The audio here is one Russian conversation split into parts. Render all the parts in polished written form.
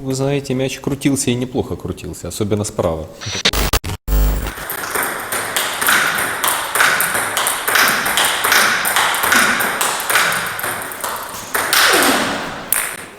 вы знаете, мяч крутился и неплохо крутился, особенно справа.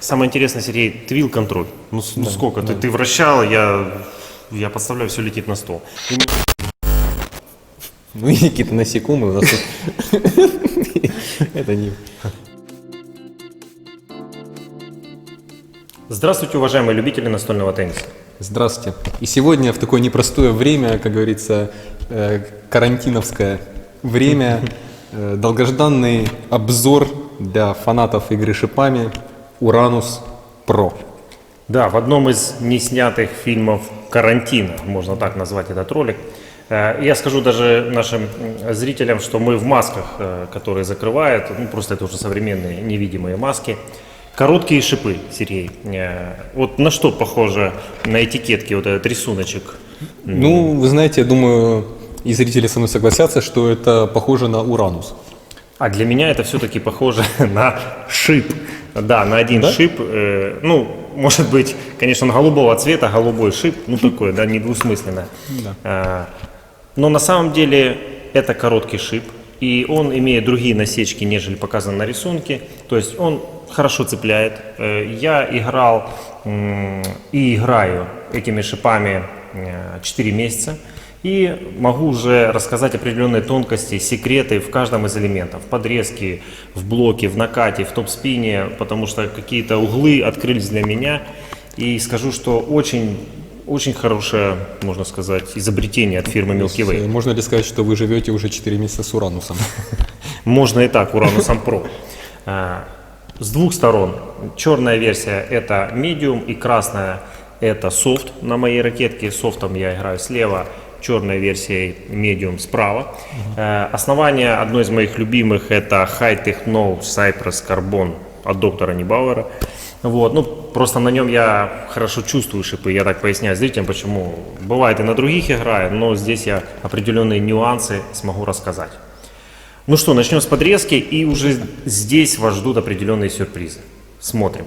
Самое интересное, Сергей, твил-контроль. Ну сколько? да. Ты вращал, я подставляю, все летит на стол. Ну и какие-то насекомые у нас тут. Это не... Здравствуйте, уважаемые любители настольного тенниса. Здравствуйте. И сегодня в такое непростое время, как говорится, карантиновское время, долгожданный обзор для фанатов игры шипами Uranus Pro. Да, в одном из неснятых фильмов карантина, можно так назвать этот ролик, я скажу даже нашим зрителям, что мы в масках, которые закрывают, ну просто это уже современные невидимые маски. Короткие шипы, Сергей. Вот на что похоже на этикетке вот этот рисуночек? Ну, вы знаете, я думаю, и зрители со мной согласятся, что это похоже на Уранус. А для меня это все-таки похоже на шип. Да, на один шип. Ну, может быть, конечно, он голубого цвета, голубой шип, ну такое, да, недвусмысленно. Да. Но на самом деле это короткий шип, и он имеет другие насечки, нежели показано на рисунке. То есть он хорошо цепляет. Я играл и играю этими шипами 4 месяца. И могу уже рассказать определенные тонкости, секреты в каждом из элементов. В подрезке, в блоке, в накате, в топ-спине, потому что какие-то углы открылись для меня. И скажу, что очень хорошее, можно сказать, изобретение от фирмы Milky Way. Можно ли сказать, что вы живете уже 4 месяца с Уранусом? Можно и так, Uranus Pro. С двух сторон. Черная версия это medium и красная это soft на моей ракетке. Софтом я играю слева, черной версией medium справа. Основание одной из моих любимых это High Techno Cypress Carbon от доктора Нибауэра. Вот, ну просто на нем я хорошо чувствую шипы, я так поясняю зрителям, почему. Бывает и на других играю, но здесь я определенные нюансы смогу рассказать. Ну что, начнем с подрезки, и уже здесь вас ждут определенные сюрпризы. Смотрим.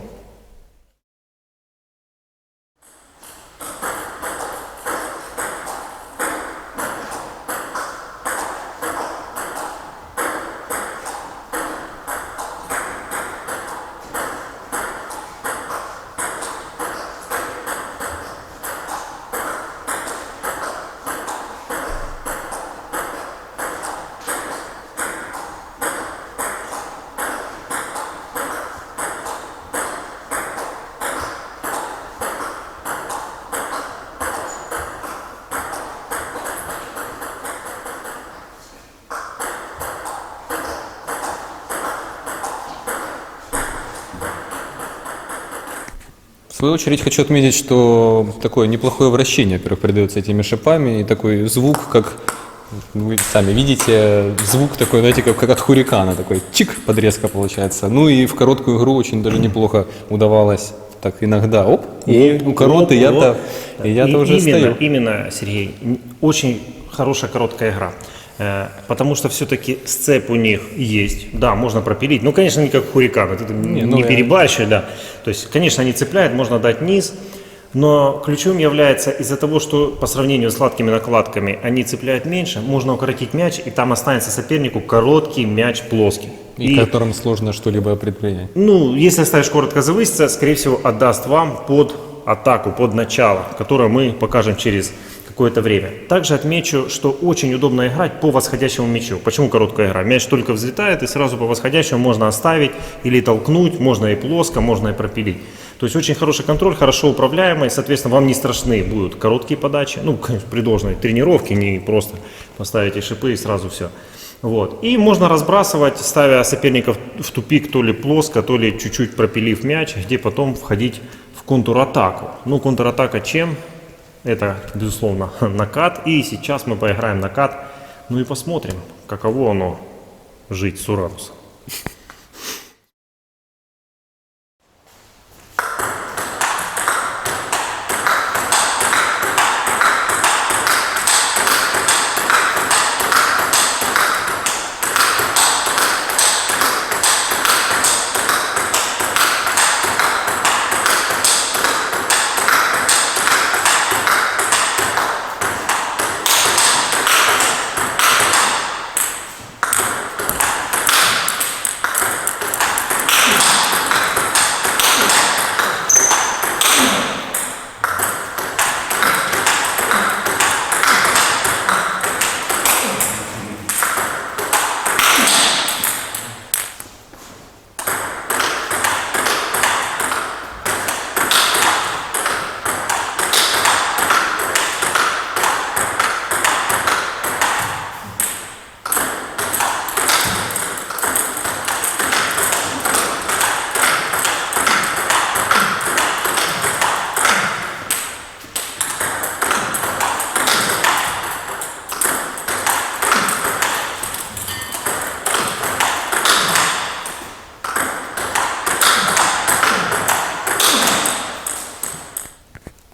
В свою очередь хочу отметить, что такое неплохое вращение, во-первых, придается этими шипами, и такой звук, как вы сами видите, звук такой, знаете, как от хурикана, такой чик, подрезка получается. Ну и в короткую игру очень даже неплохо удавалось так иногда, оп, и у короты я-то уже стою. Именно, Сергей, очень хорошая короткая игра. Потому что все-таки сцеп у них есть, да, можно пропилить, ну, конечно, не как хурикан, это не перебарщивать, да, то есть, конечно, они цепляют, можно дать низ, но ключевым является из-за того, что по сравнению с сладкими накладками они цепляют меньше, можно укоротить мяч, и там останется сопернику короткий мяч плоский. И которым сложно что-либо предпринять. Ну, если оставишь коротко завыситься, скорее всего, отдаст вам под атаку, под начало, которое мы покажем через какое-то время. Также отмечу, что очень удобно играть по восходящему мячу. Почему короткая игра? Мяч только взлетает, и сразу по восходящему можно оставить или толкнуть, можно и плоско, можно и пропилить. То есть очень хороший контроль, хорошо управляемый, соответственно, вам не страшны будут короткие подачи, ну, конечно, при должной тренировке, не просто поставите шипы и сразу все. Вот. И можно разбрасывать, ставя соперников в тупик, то ли плоско, то ли чуть-чуть пропилив мяч, где потом входить в контратаку. Ну, контратака чем? Это, безусловно, накат. И сейчас мы поиграем накат. Ну и посмотрим, каково оно жить с Уранусом.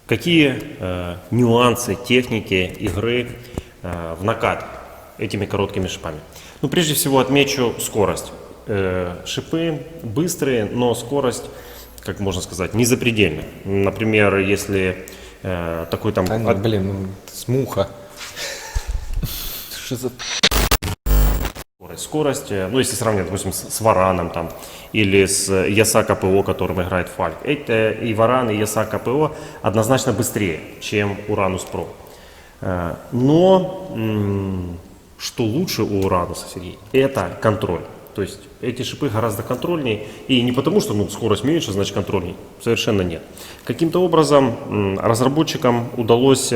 Какие нюансы техники игры в накат этими короткими шипами? Ну, прежде всего отмечу скорость. Шипы быстрые, но скорость, как можно сказать, не запредельная. Например, если такой там... Да, ну, блин, ну, смуха. Что за... Скорость, ну если сравнивать, допустим, с Вараном там, или с Ясака ПО, которым играет Фальк, это и Варан, и Ясака ПО однозначно быстрее, чем Уранус Про. Но что лучше у Урануса, Сергей, это контроль. То есть эти шипы гораздо контрольнее, и не потому, что скорость меньше, значит контрольней, совершенно нет. Каким-то образом разработчикам удалось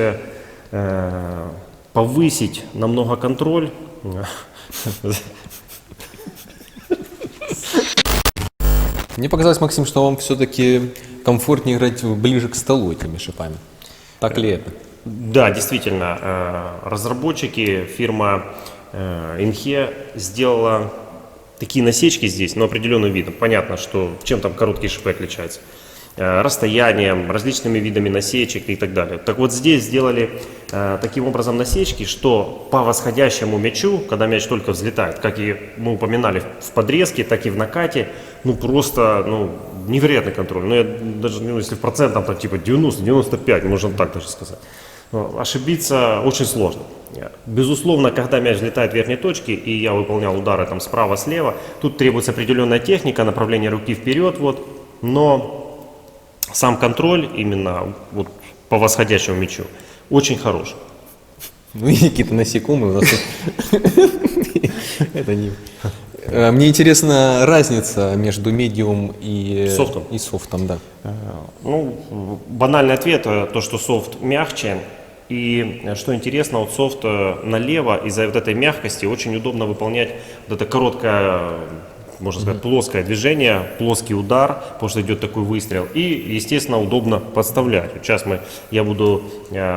повысить намного контроль. Мне показалось, Максим, что вам все-таки комфортнее играть ближе к столу этими шипами. Так ли это? Да, действительно, разработчики, фирма Inhe сделала такие насечки здесь, но определенным видом. Понятно, что чем там короткие шипы отличаются. Расстоянием, различными видами насечек и так далее. Так вот здесь сделали таким образом насечки, что по восходящему мячу, когда мяч только взлетает, как и мы упоминали в подрезке, так и в накате, ну просто невероятный контроль. Ну я даже, если в процентах, там типа 90-95, можно так даже сказать. Ошибиться очень сложно. Безусловно, когда мяч взлетает в верхней точке, и я выполнял удары там справа-слева, тут требуется определенная техника, направление руки вперед, вот, но сам контроль именно вот по восходящему мячу очень хороший. Ну и какие-то насекомые у нас тут. Это не... Мне интересна разница между медиум и софтом, да. Ну, банальный ответ, то, что софт мягче. И что интересно, вот софт налево, из-за вот этой мягкости очень удобно выполнять вот это короткое, можно сказать, плоское движение, плоский удар, потому что идет такой выстрел. И, естественно, удобно подставлять. Вот сейчас я буду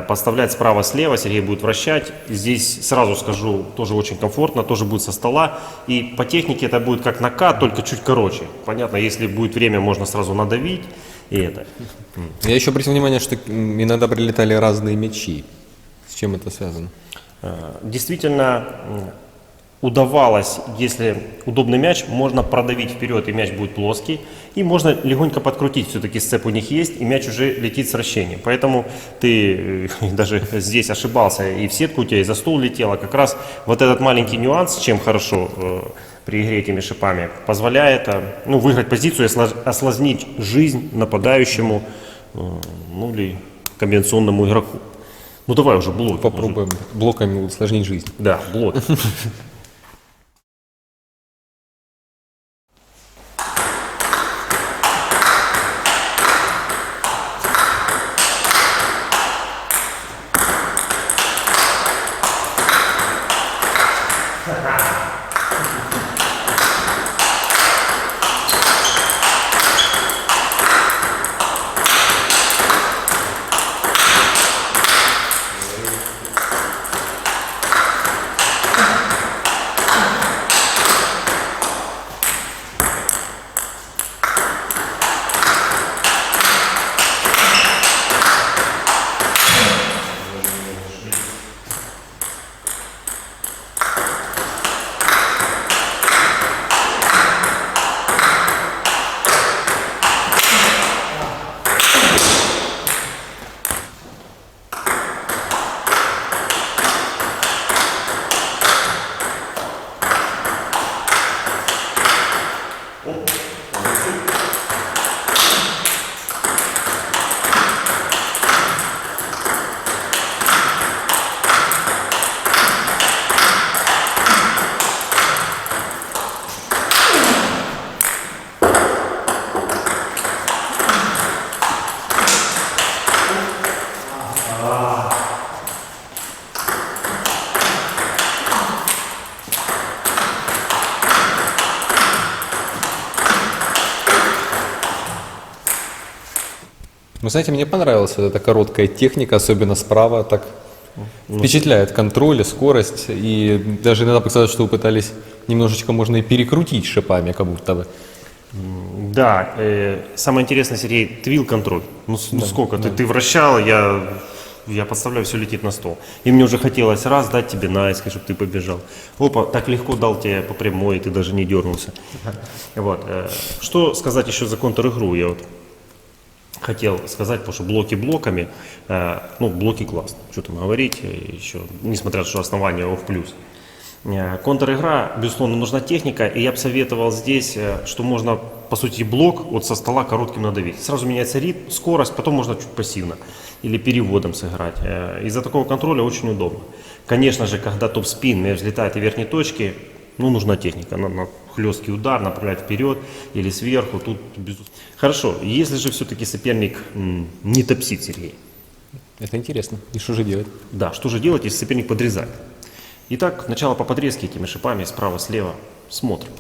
подставлять справа-слева, Сергей будет вращать. Здесь, сразу скажу, тоже очень комфортно, тоже будет со стола. И по технике это будет как накат, только чуть короче. Понятно, если будет время, можно сразу надавить. И это. Я еще обратил внимание, что иногда прилетали разные мячи. С чем это связано? Действительно, удавалось, если удобный мяч, можно продавить вперед, и мяч будет плоский. И можно легонько подкрутить, все-таки сцеп у них есть, и мяч уже летит с вращением. Поэтому ты даже здесь ошибался, и в сетку у тебя, и за стол летело. Как раз вот этот маленький нюанс, чем хорошо при игре этими шипами, позволяет выиграть позицию, осложнить жизнь нападающему, или комбинационному игроку. Ну давай уже блок. Попробуем блоками усложнить жизнь. Да, блок. Вы знаете, мне понравилась вот эта короткая техника, особенно справа, так впечатляет контроль, скорость, и даже иногда показалось, что вы пытались немножечко можно и перекрутить шипами, как будто бы. Да, самое интересное, Сергей, твил контроль. Ну, сколько? Ты вращал, я подставляю, все летит на стол. И мне уже хотелось раз дать тебе наискось, чтобы ты побежал. Опа, так легко дал тебе по прямой, и ты даже не дернулся. Вот. Что сказать еще за контр-игру? Я вот хотел сказать, потому что блоки блоками, ну, блоки классно. Что там говорить еще, несмотря на то, что основание его в плюс. Контр-игра, безусловно, нужна техника, и я бы советовал здесь, что можно, по сути, блок вот со стола коротким надавить. Сразу меняется ритм, скорость, потом можно чуть пассивно или переводом сыграть. Из-за такого контроля очень удобно. Конечно же, когда топ-спин взлетает и верхней точки, ну, нужна техника. Надо хлесткий удар направлять вперед или сверху. Тут Хорошо, если же все-таки соперник не топсит, Сергей. Это интересно. И что же делать? Да, что же делать, если соперник подрезает? Итак, начало по подрезке этими шипами справа-слева. Смотрим.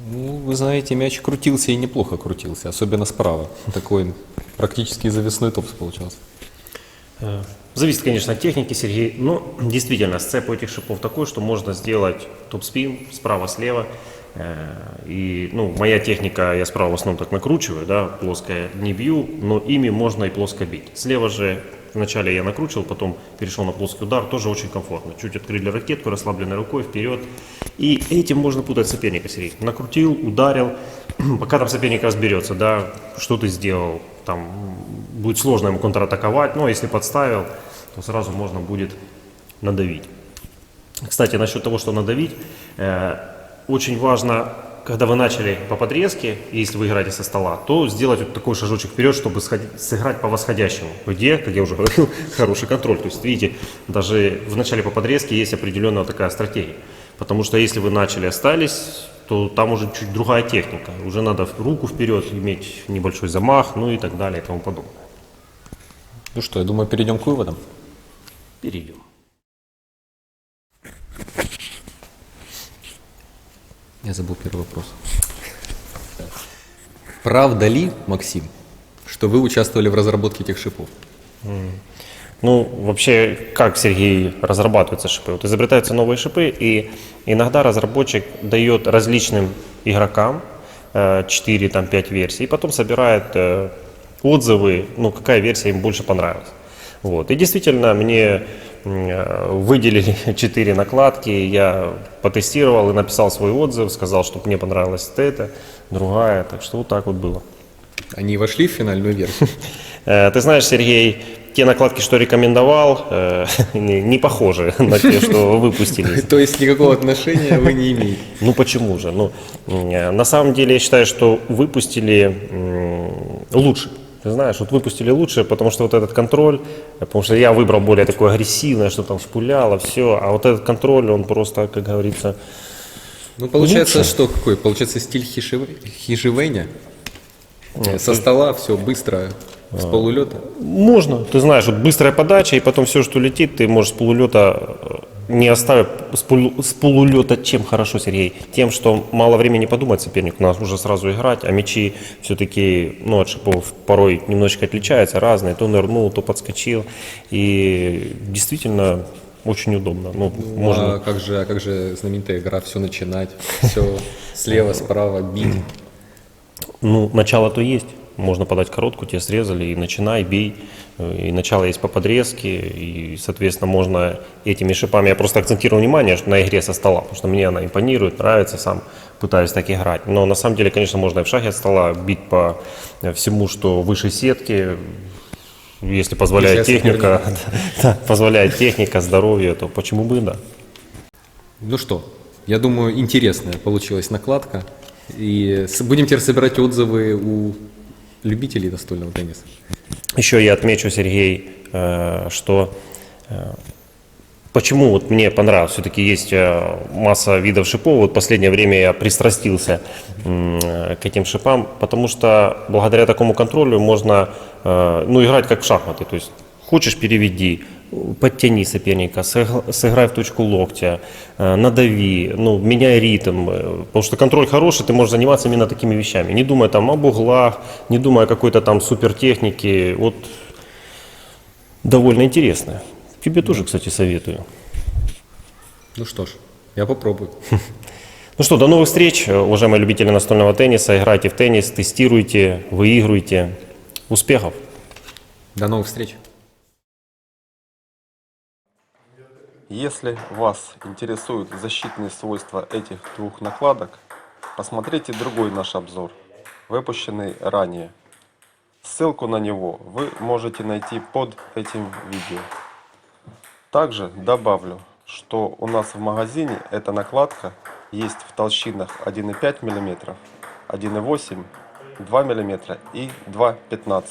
Ну, вы знаете, мяч крутился и неплохо крутился, особенно справа. Такой практически завесной топс получался. Зависит, конечно, от техники, Сергей, но действительно сцеп у этих шипов такой, что можно сделать топ-спин справа-слева. И, ну, моя техника, я справа в основном так накручиваю, да, плоско не бью, но ими можно и плоско бить. Слева же вначале я накручивал, потом перешел на плоский удар, тоже очень комфортно. Чуть открыли ракетку, расслабленной рукой вперед. И этим можно путать соперника, Сергей. Накрутил, ударил, пока там соперник разберется, да, что ты сделал, там будет сложно ему контратаковать, но если подставил, то сразу можно будет надавить. Кстати, насчет того, что надавить, очень важно, когда вы начали по подрезке, если вы играете со стола, то сделать вот такой шажочек вперед, чтобы сыграть по восходящему, где, как я уже говорил, хороший контроль. То есть, видите, даже в начале по подрезке есть определенная такая стратегия. Потому что если вы начали, остались, то там уже чуть другая техника. Уже надо руку вперед, иметь небольшой замах, ну и так далее и тому подобное. Ну что, я думаю, перейдем к выводам. Перейдем. Я забыл первый вопрос. Правда ли, Максим, что вы участвовали в разработке этих шипов? Ну, вообще, как, Сергей, разрабатываются шипы? Вот изобретаются новые шипы, и иногда разработчик дает различным игрокам 4-5 версий, и потом собирает отзывы, ну, какая версия им больше понравилась. Вот. И действительно, мне выделили 4 накладки, я потестировал и написал свой отзыв, сказал, что мне понравилась эта, другая, так что вот так вот было. Они вошли в финальную версию? Ты знаешь, Сергей, те накладки, что рекомендовал, не похожи на те, что выпустились. То есть никакого отношения вы не имеете? Ну почему же? Ну, на самом деле я считаю, что выпустили лучше. Ты знаешь, вот выпустили лучше, потому что вот этот контроль, потому что я выбрал более такое агрессивное, что там шпуляло, все, а вот этот контроль, он просто, как говорится, ну, получается, лучше. что какой? Получается стиль хиживеня? Со стола все быстро, с полулета? Можно, ты знаешь, вот быстрая подача, и потом все, что летит, ты можешь с полулета не оставив с полулета. Чем хорошо, Сергей? Тем, что мало времени подумать соперник, у нас уже сразу играть, а мячи все-таки, ну, от шипов порой немножечко отличаются, разные, то нырнул, то подскочил, и действительно очень удобно. Ну, можно... А как же знаменитая игра «Все начинать», все слева, справа, бить. Ну, начало то есть. Можно подать коротку, тебе срезали, и начинай, бей. И начало есть по подрезке, и, соответственно, можно этими шипами... Я просто акцентирую внимание на игре со стола, потому что мне она импонирует, нравится, сам пытаюсь так играть. Но на самом деле, конечно, можно и в шахе от стола бить по всему, что выше сетки, если позволяет техника, позволяет техника, здоровье, то почему бы и да. Ну что, я думаю, интересная получилась накладка. И будем теперь собирать отзывы у любителей настольного тенниса. Еще я отмечу, Сергей, что почему вот мне понравилось, все-таки есть масса видов шипов, вот в последнее время я пристрастился к этим шипам, потому что благодаря такому контролю можно ну, играть как в шахматы, то есть хочешь переведи, подтяни соперника, сыграй в точку локтя, надави, ну, меняй ритм, потому что контроль хороший, ты можешь заниматься именно такими вещами, не думая там об углах, не думая о какой-то там супертехнике, вот довольно интересно. Тебе тоже, кстати, советую. Ну что ж, я попробую. Ну что, до новых встреч, уважаемые любители настольного тенниса, играйте в теннис, тестируйте, выигрывайте. Успехов! До новых встреч! Если вас интересуют защитные свойства этих двух накладок, посмотрите другой наш обзор, выпущенный ранее. Ссылку на него вы можете найти под этим видео. Также добавлю, что у нас в магазине эта накладка есть в толщинах 1,5 мм, 1,8 мм, 2 мм и 2,15 мм.